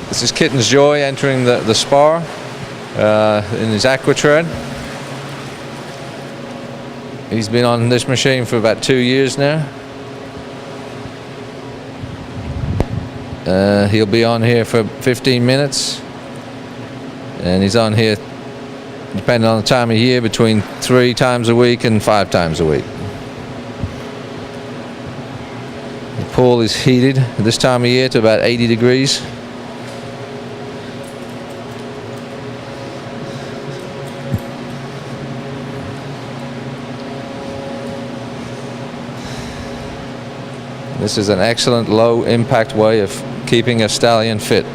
This is Kitten's Joy entering the spar in his aqua tread. He's been on this machine for about 2 years now. He'll be on here for 15 minutes, and he's on here, depending on the time of year, between 3 times a week and 5 times a week. The pool is heated at this time of year to about 80 degrees. This is an excellent low impact way of keeping a stallion fit.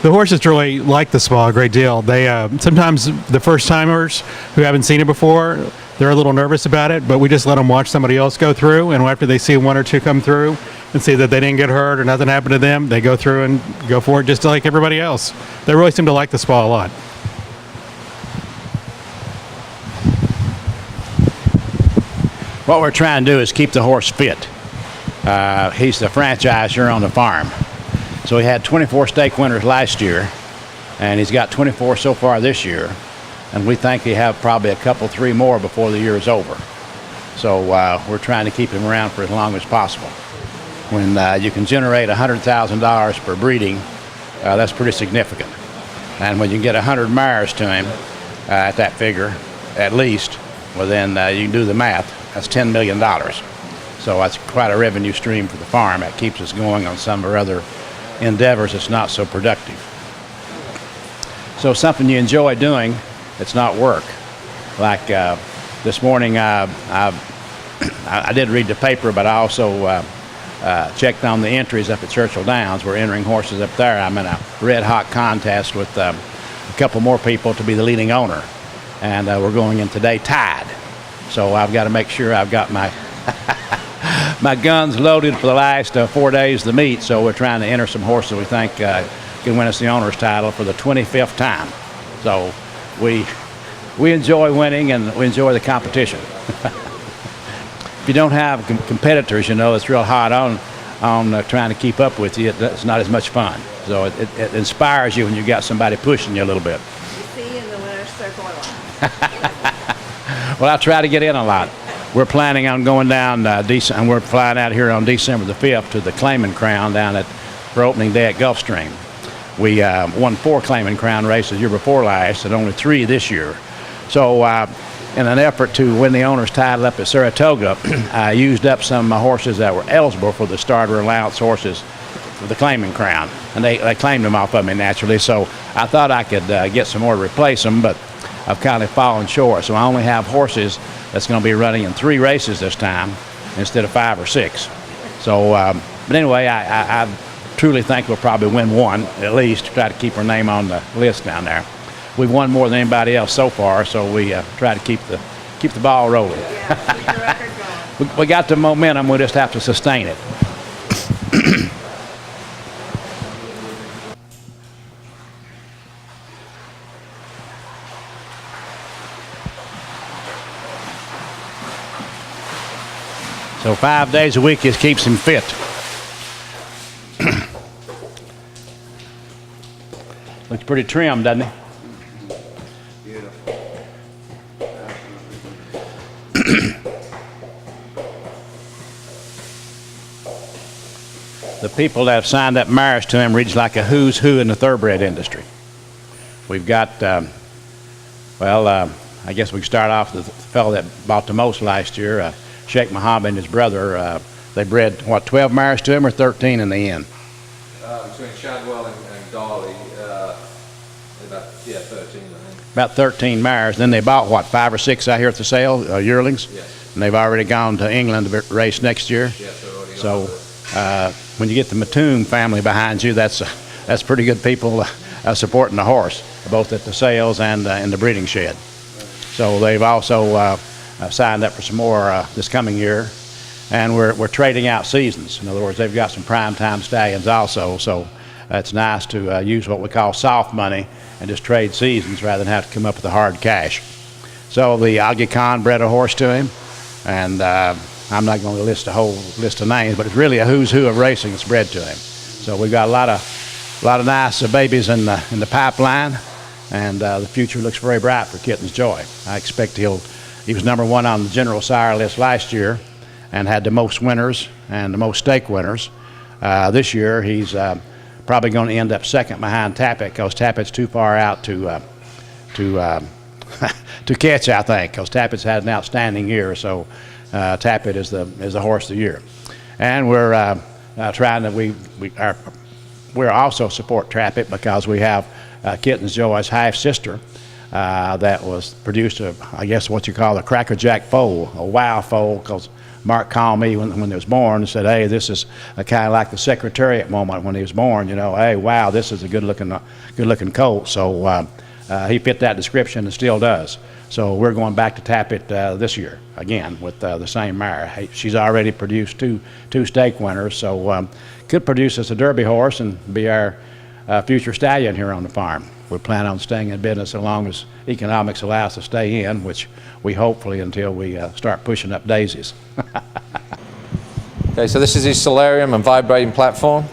The horses really like the spa a great deal. They sometimes the first timers who haven't seen it before, they're a little nervous about it, but we just let them watch somebody else go through, and after they see 1 or 2 come through and see that they didn't get hurt or nothing happened to them, they go through and go for it just like everybody else. They really seem to like the spa a lot. What we're trying to do is keep the horse fit. He's the franchiser on the farm. So he had 24 stake winners last year, and he's got 24 so far this year. And we think he have probably a couple, 3 more before the year is over. So we're trying to keep him around for as long as possible. When you can generate $100,000 per breeding, that's pretty significant. And when you can get 100 mares to him at that figure, at least, well then you can do the math. That's $10 million. So that's quite a revenue stream for the farm. That keeps us going on some of our other endeavors that's not so productive. So something you enjoy doing, it's not work. Like this morning, I did read the paper, but I also checked on the entries up at Churchill Downs. We're entering horses up there. I'm in a red-hot contest with a couple more people to be the leading owner. And we're going in today tied. So I've got to make sure I've got my my guns loaded for the last 4 days of the meet. So we're trying to enter some horses we think can win us the owner's title for the 25th time. So we enjoy winning and we enjoy the competition. If you don't have competitors, you know, it's real hard on trying to keep up with you. It's not as much fun. So it inspires you when you got somebody pushing you a little bit. You see in the winner's circle a lot. Well, I try to get in a lot. We're planning on going down and we're flying out here on December the 5th to the Claiming Crown down for opening day at Gulfstream. We won 4 Claiming Crown races the year before last and only 3 this year. So in an effort to win the owner's title up at Saratoga, I used up some of my horses that were eligible for the starter allowance horses for the Claiming Crown. And they claimed them off of me naturally. So I thought I could get some more to replace them, but I've kind of fallen short. So I only have horses that's going to be running in 3 races this time instead of 5 or 6. So, but anyway, I truly think we'll probably win 1 at least to try to keep our name on the list down there. We've won more than anybody else so far, so we try to keep the ball rolling. Yeah, keep the record going. We got the momentum. We just have to sustain it. So 5 days a week just keeps him fit. Looks pretty trim, doesn't he? Beautiful. The people that have signed up mares to him reads like a who's who in the thoroughbred industry. We've got, I guess we can start off with the fellow that bought the most last year, Sheikh Muhammad and his brother. They bred, 12 mares to him or 13 in the end? Between Shadwell and Dolly, about 13, I think. About 13 mares. Then they bought, 5 or 6 out here at the sale, yearlings? Yes. And they've already gone to England to race next year? Yes, they're already So when you get the Mattoon family behind you, that's pretty good people supporting the horse, both at the sales and in the breeding shed. So they've also signed up for some more this coming year. And we're trading out seasons. In other words, they've got some primetime stallions also. So it's nice to use what we call soft money and just trade seasons rather than have to come up with the hard cash. So the Aga Khan bred a horse to him, and I'm not going to list a whole list of names, but it's really a who's who of racing that's bred to him. So we've got a lot of nice babies in the pipeline, and the future looks very bright for Kitten's Joy. I expect he was #1 on the general sire list last year, and had the most winners and the most stake winners. This year he's probably going to end up second behind Tappet, because Tappet's too far out to to catch, I think, because Tappet's had an outstanding year. So Tappet is the horse of the year, and we're trying to we're also support Tappet because we have Kitten's Joy's half sister that was produced I guess what you call a crackerjack foal, a wow foal, because Mark called me when he was born and said, hey, this is kind of like the Secretariat moment when he was born, you know, hey, wow, this is a good looking colt. So he fit that description and still does. So we're going back to Tappet this year again with the same mare. She's already produced two stake winners, so could produce us a Derby horse and be our future stallion here on the farm. We plan on staying in business as long as economics allow us to stay in, which we hopefully until we start pushing up daisies. Okay, so this is his solarium and vibrating platform.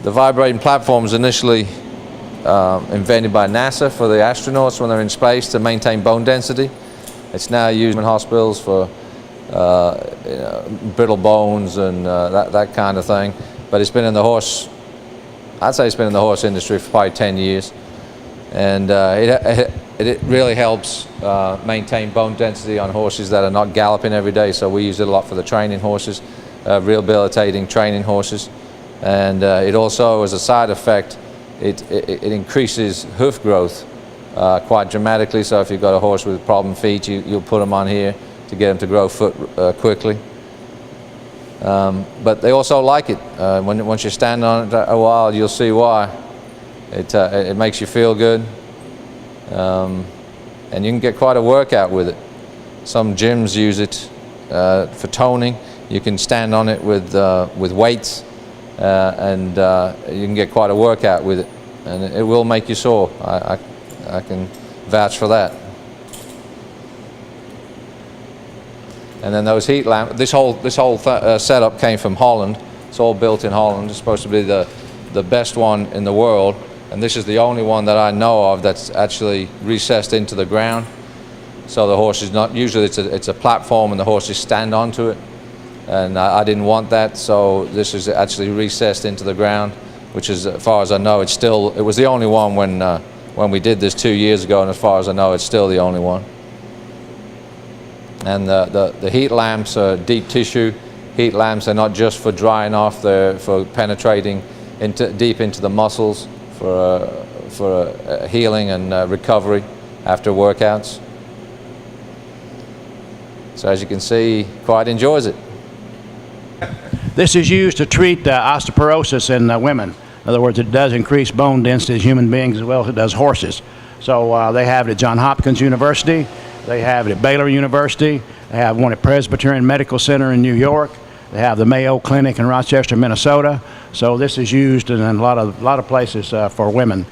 The vibrating platform was initially invented by NASA for the astronauts when they're in space to maintain bone density. It's now used in hospitals for brittle bones and that kind of thing. But it's been in the horse, I'd say it's been in the horse industry for probably 10 years. And it really helps maintain bone density on horses that are not galloping every day. So we use it a lot for the training horses, rehabilitating training horses. And it also, as a side effect, it increases hoof growth quite dramatically. So if you've got a horse with problem feet, you'll put them on here to get them to grow foot quickly. But they also like it. Once you stand on it a while, you'll see why. It makes you feel good, and you can get quite a workout with it. Some gyms use it for toning. You can stand on it with weights, and you can get quite a workout with it, and it will make you sore. I can vouch for that. And then those heat lamps. This whole setup came from Holland. It's all built in Holland. It's supposed to be the best one in the world. And this is the only one that I know of that's actually recessed into the ground. So the horse is not, usually it's a platform and the horses stand onto it. And I didn't want that, so this is actually recessed into the ground, which is, as far as I know, it was the only one when we did this 2 years ago, and as far as I know, it's still the only one. And the heat lamps are deep tissue heat lamps. They're not just for drying off, they're for penetrating deep into the muscles, for healing and recovery after workouts. So as you can see, he quite enjoys it. This is used to treat osteoporosis in women. In other words, it does increase bone density in human beings as well as it does horses. So they have it at Johns Hopkins University, they have it at Baylor University, they have one at Presbyterian Medical Center in New York, they have the Mayo Clinic in Rochester, Minnesota. So this is used in a lot of places for women.